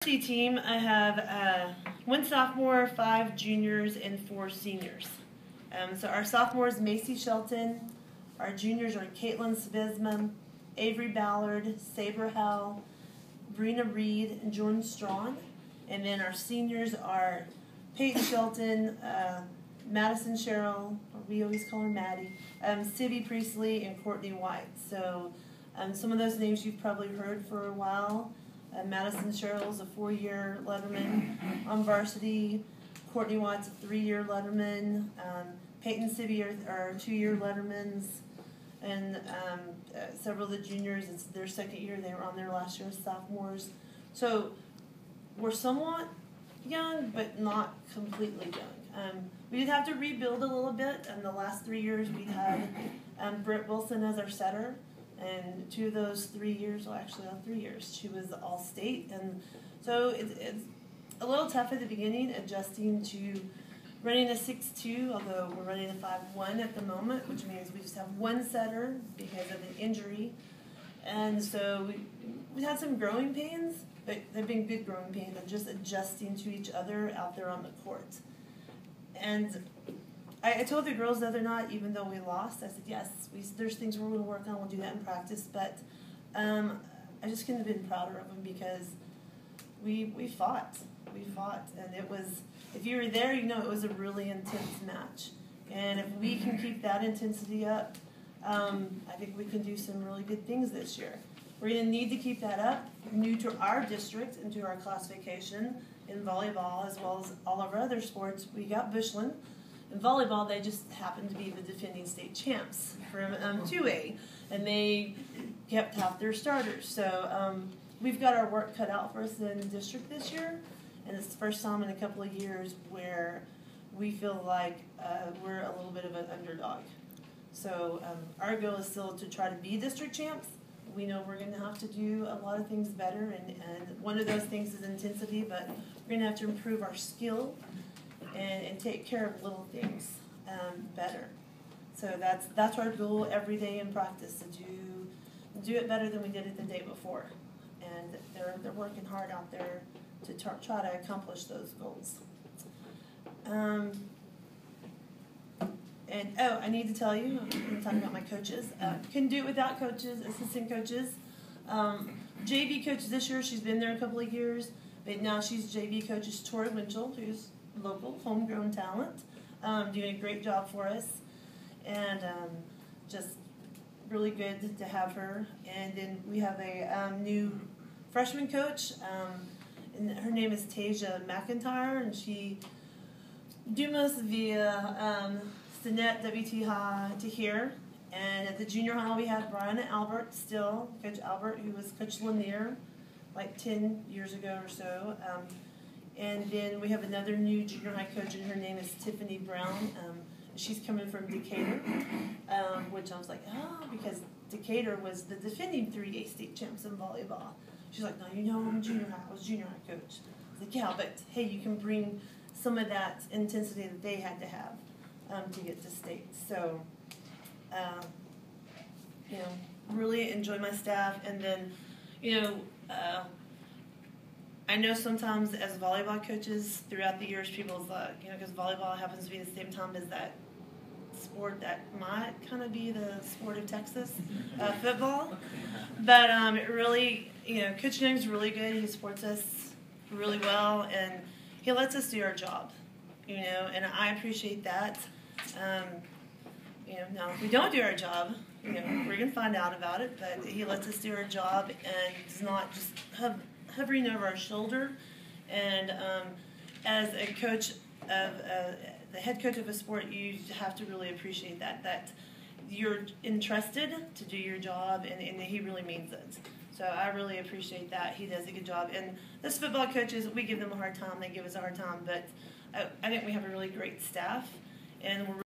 Team, I have one sophomore, 5 juniors, and 4 seniors. So our sophomores, Macy Shelton. Our juniors are Caitlin Svisma, Avery Ballard, Saber Howell, Brina Reed, and Jordan Strawn. And then our seniors are Peyton Shelton, Madison Sherrill, or we always call her Maddie, Sibby Priestley, and Courtney White. So some of those names you've probably heard for a while. Madison Sherrill's a 4-year letterman on varsity. Courtney White's a 3-year letterman. Peyton and Sibby are 2-year lettermans. And several of the juniors, it's their 2nd year. They were on there last year as sophomores. So we're somewhat young, but not completely young. We did have to rebuild a little bit. In the last 3 years, we had Britt Wilson as our setter. And 2 of those 3 years, well, actually all 3 years, she was all-state. And so it's a little tough at the beginning, adjusting to running a 6-2, although we're running a 5-1 at the moment, which means we just have one setter because of an injury. And so we had some growing pains, but they've been good growing pains, and just adjusting to each other out there on the court. And I told the girls the other night, even though we lost, I said, yes, there's things we're going to work on. We'll do that in practice. But I just couldn't have been prouder of them because we fought. We fought. And it was, if you were there, you know it was a really intense match. And if we can keep that intensity up, I think we can do some really good things this year. We're going to need to keep that up, new to our district and to our classification in volleyball, as well as all of our other sports. We got Bushland. In volleyball, they just happened to be the defending state champs from 2A, and they kept half their starters. So we've got our work cut out for us in the district this year, and it's the first time in a couple of years where we feel like we're a little bit of an underdog. So our goal is still to try to be district champs. We know we're going to have to do a lot of things better, and one of those things is intensity, but we're going to have to improve our skill and take care of little things better. So that's our goal every day in practice, to do it better than we did it the day before. And they're working hard out there to try to accomplish those goals. And I need to tell you, I'm talking about my coaches. Couldn't do it without coaches, assistant coaches. JV coach this year, she's been there a couple of years, but now she's JV coach is Tori Winchell, who's local, homegrown talent, doing a great job for us, and just really good to have her. And then we have a new freshman coach, and her name is Tasia McIntyre, and she Dumas via Stinnett WT High to here. And at the junior high we have Brian Albert still, Coach Albert, who was Coach Lanier like 10 years ago or so. And then we have another new junior high coach, and her name is Tiffany Brown. She's coming from Decatur, which I was like, because Decatur was the defending 3A state champs in volleyball. She's like, no, you know I'm junior high. I was junior high coach. I was like, yeah, but hey, you can bring some of that intensity that they had to have to get to state. So, really enjoy my staff. And then, I know sometimes as volleyball coaches throughout the years, people's like, because volleyball happens to be the same time as that sport that might kind of be the sport of Texas, football. But it really, Coach Young's really good. He supports us really well, and he lets us do our job, and I appreciate that. Now if we don't do our job, we're going to find out about it, but he lets us do our job and does not just hovering over our shoulder. And as a coach of the head coach of a sport, you have to really appreciate that you're entrusted to do your job, and he really means it. So I really appreciate that. He does a good job. And those football coaches, we give them a hard time. They give us a hard time, but I think we have a really great staff, and we're